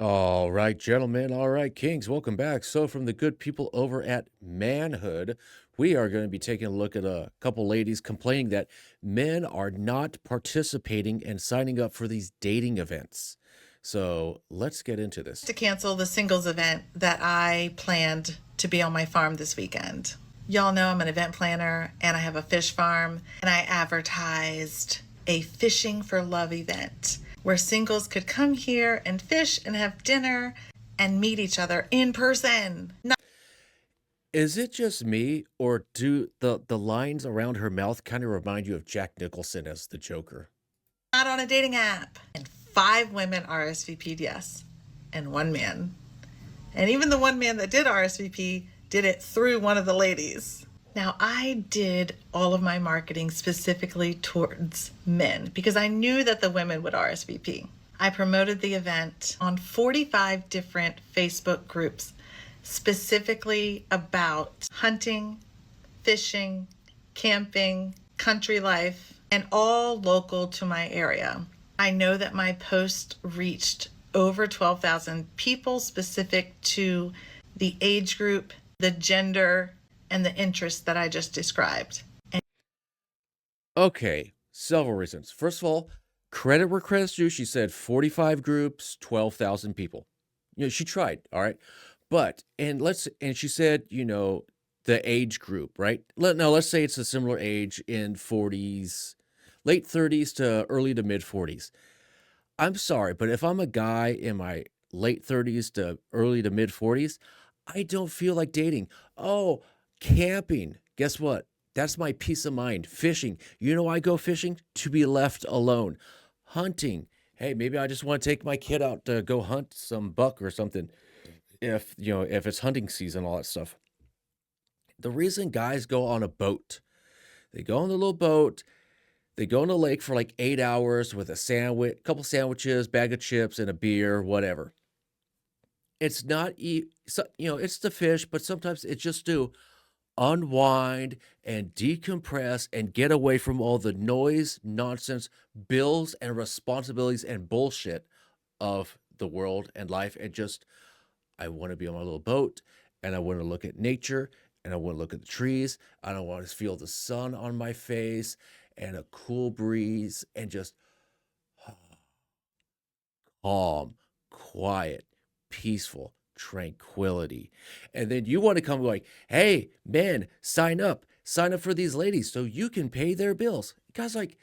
All right, gentlemen. All right, kings. Welcome back. So, from the good people over at Manhood, we are going to be taking a look at a couple ladies complaining that men are not participating and signing up for these dating events. So, let's get into this. To cancel the singles event that I planned to be on my farm this weekend. Y'all know I'm an event planner and I have a fish farm, and I advertised a fishing for love event where singles could come here and fish and have dinner and meet each other in person. Is it just me, or do the lines around her mouth kind of remind you of Jack Nicholson as the Joker? Not on a dating app. And 5 women RSVP'd yes, and 1 man. And even the 1 man that did RSVP did it through one of the ladies. Now, I did all of my marketing specifically towards men because I knew that the women would RSVP. I promoted the event on 45 different Facebook groups specifically about hunting, fishing, camping, country life, and all local to my area. I know that my post reached over 12,000 people specific to the age group, the gender, and the interests that I just described. Okay, several reasons. First of all, credit where credit's due. She said 45 groups, 12,000 people. She tried, all right? But and she said, the age group, right? Let's say it's a similar age in 40s, late 30s to early to mid 40s. I'm sorry, but if I'm a guy in my late 30s to early to mid 40s, I don't feel like dating. Oh, camping. Guess what? That's my peace of mind. Fishing. I go fishing to be left alone. Hunting. Hey, maybe I just want to take my kid out to go hunt some buck or something if it's hunting season, all that stuff. The reason guys go on a boat, they go on the little boat, they go in the lake for like 8 hours with a sandwich, couple sandwiches, bag of chips, and a beer, whatever. It's not, it's the fish, but sometimes it's just to unwind and decompress and get away from all the noise, nonsense, bills, and responsibilities and bullshit of the world and life. And just, I want to be on my little boat and I want to look at nature and I want to look at the trees. And I want to feel the sun on my face and a cool breeze and just calm, quiet, peaceful, tranquility. And then you want to come like, hey, men, sign up for these ladies so you can pay their bills. Guys, like,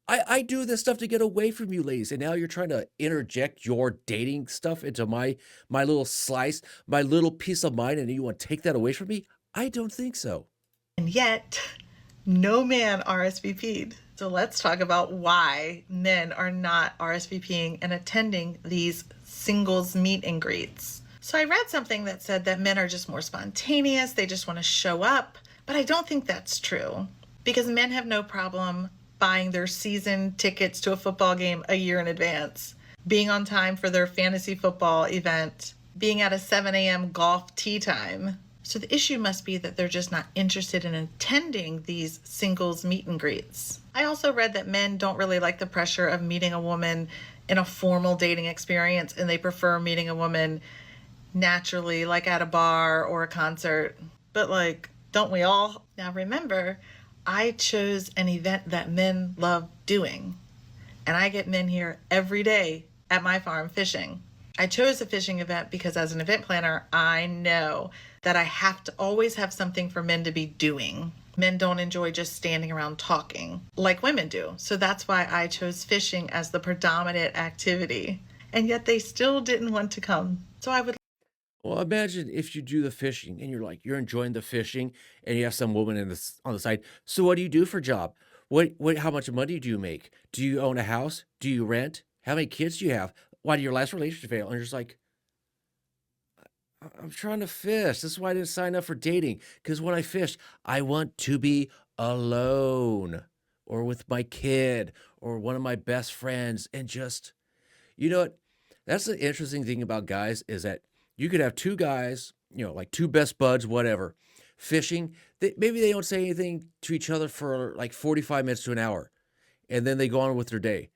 I do this stuff to get away from you ladies, and now you're trying to interject your dating stuff into my little slice, my little piece of mind, and you want to take that away from me? I don't think so. And yet, no man RSVP'd. So let's talk about why men are not RSVPing and attending these singles meet and greets. So I read something that said that men are just more spontaneous, they just want to show up, but I don't think that's true because men have no problem buying their season tickets to a football game a year in advance, being on time for their fantasy football event, being at a 7 a.m. golf tee time. So the issue must be that they're just not interested in attending these singles meet and greets. I also read that men don't really like the pressure of meeting a woman in a formal dating experience, and they prefer meeting a woman naturally, like at a bar or a concert. But, like, don't we all? Now remember, I chose an event that men love doing, and I get men here every day at my farm fishing. I chose a fishing event because as an event planner, I know that I have to always have something for men to be doing. Men don't enjoy just standing around talking like women do. So that's why I chose fishing as the predominant activity. And yet they still didn't want to come. So I would. Well, imagine if you do the fishing and you're enjoying the fishing and you have some woman on the side. So what do you do for a job? How much money do you make? Do you own a house? Do you rent? How many kids do you have? Why did your last relationship fail? And you're just like, I'm trying to fish. This is why I didn't sign up for dating. Because when I fish, I want to be alone or with my kid or one of my best friends and just, you know what? That's the interesting thing about guys is that you could have two guys, like two best buds, whatever, fishing. Maybe they don't say anything to each other for like 45 minutes to an hour, and then they go on with their day.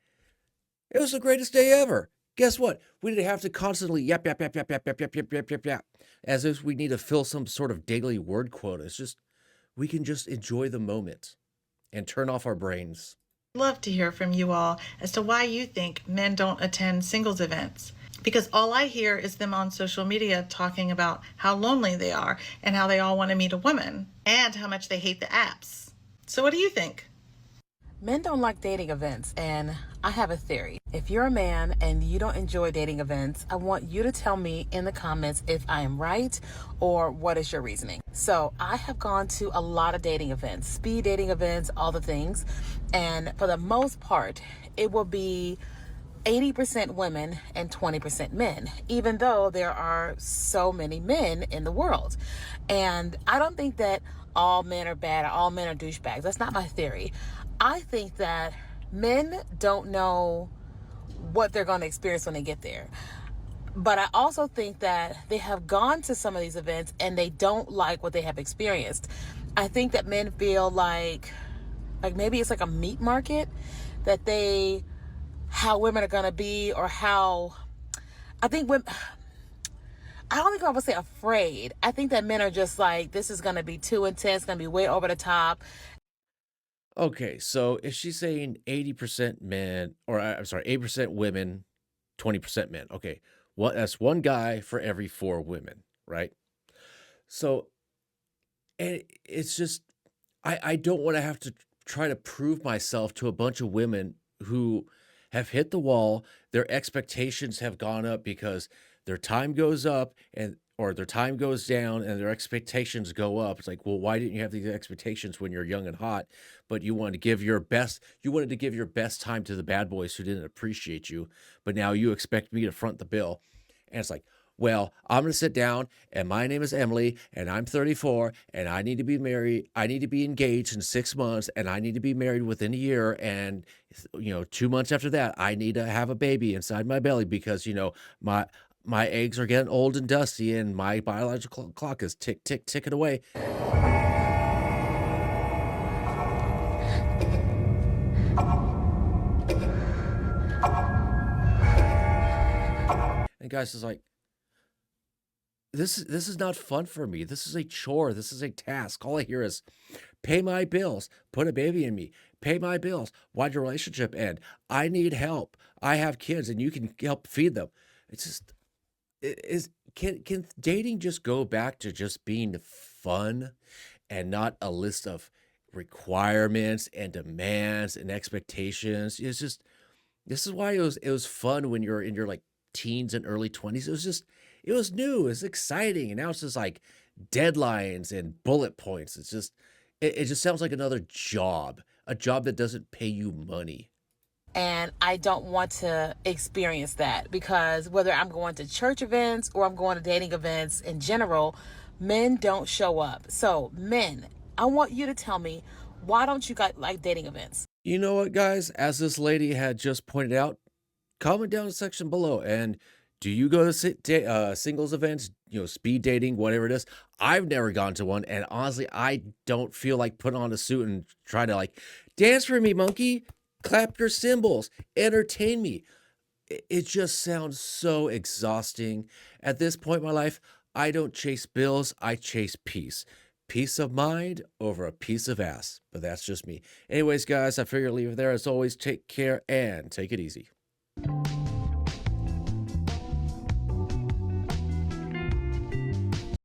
It was the greatest day ever. Guess what? We didn't have to constantly yap, yap, yap, yap, yap, yap, yap, yap, yap, yap, yap, as if we need to fill some sort of daily word quota. It's just, we can just enjoy the moment and turn off our brains. Love to hear from you all as to why you think men don't attend singles events. Because all I hear is them on social media talking about how lonely they are and how they all want to meet a woman and how much they hate the apps. So, what do you think? Men don't like dating events, and I have a theory. If you're a man and you don't enjoy dating events, I want you to tell me in the comments if I am right or what is your reasoning. So I have gone to a lot of dating events, speed dating events, all the things, and for the most part, it will be 80% women and 20% men, even though there are so many men in the world. And I don't think that all men are bad or all men are douchebags. That's not my theory. I think that men don't know what they're going to experience when they get there. But I also think that they have gone to some of these events and they don't like what they have experienced. I think that men feel like maybe it's like a meat market, that how women are going to be, or how I think women, I don't think I would say afraid. I think that men are just like, this is going to be too intense, going to be way over the top. Okay, so if she's saying 80% men, or I'm sorry, 80% women, 20% men. Okay, that's one guy for every four women, right? So, and it's just, I don't want to have to try to prove myself to a bunch of women who have hit the wall. Their expectations have gone up because their time goes up and or their time goes down and their expectations go up. It's like, well, why didn't you have these expectations when you're young and hot, but you wanted to give your best, you wanted to give your best time to the bad boys who didn't appreciate you, but now you expect me to front the bill. And it's like, well, I'm going to sit down and my name is Emily and I'm 34 and I need to be married. I need to be engaged in 6 months and I need to be married within a year. And, 2 months after that, I need to have a baby inside my belly because, my eggs are getting old and dusty and my biological clock is tick, tick, ticking away. And guys is like, this is not fun for me. This is a chore. This is a task. All I hear is pay my bills, put a baby in me, pay my bills. Why'd your relationship end? I need help. I have kids and you can help feed them. It's just is can dating just go back to just being fun and not a list of requirements and demands and expectations? It's just this is why it was fun when you're in your like teens and early 20s. It was new, it was exciting, and now it's just like deadlines and bullet points. It just sounds like another job, a job that doesn't pay you money. And I don't want to experience that, because whether I'm going to church events or I'm going to dating events in general, men don't show up. So, men, I want you to tell me, why don't you guys like dating events? You know what, guys? As this lady had just pointed out, comment down in the section below. And do you go to singles events, speed dating, whatever it is? I've never gone to one. And honestly, I don't feel like putting on a suit and try to like dance for me, monkey, clap your cymbals, entertain me. It just sounds so exhausting. At this point in my life, I don't chase bills, I chase peace. Peace of mind over a piece of ass. But that's just me. Anyways, guys, I figure I'll leave it there. As always, take care and take it easy.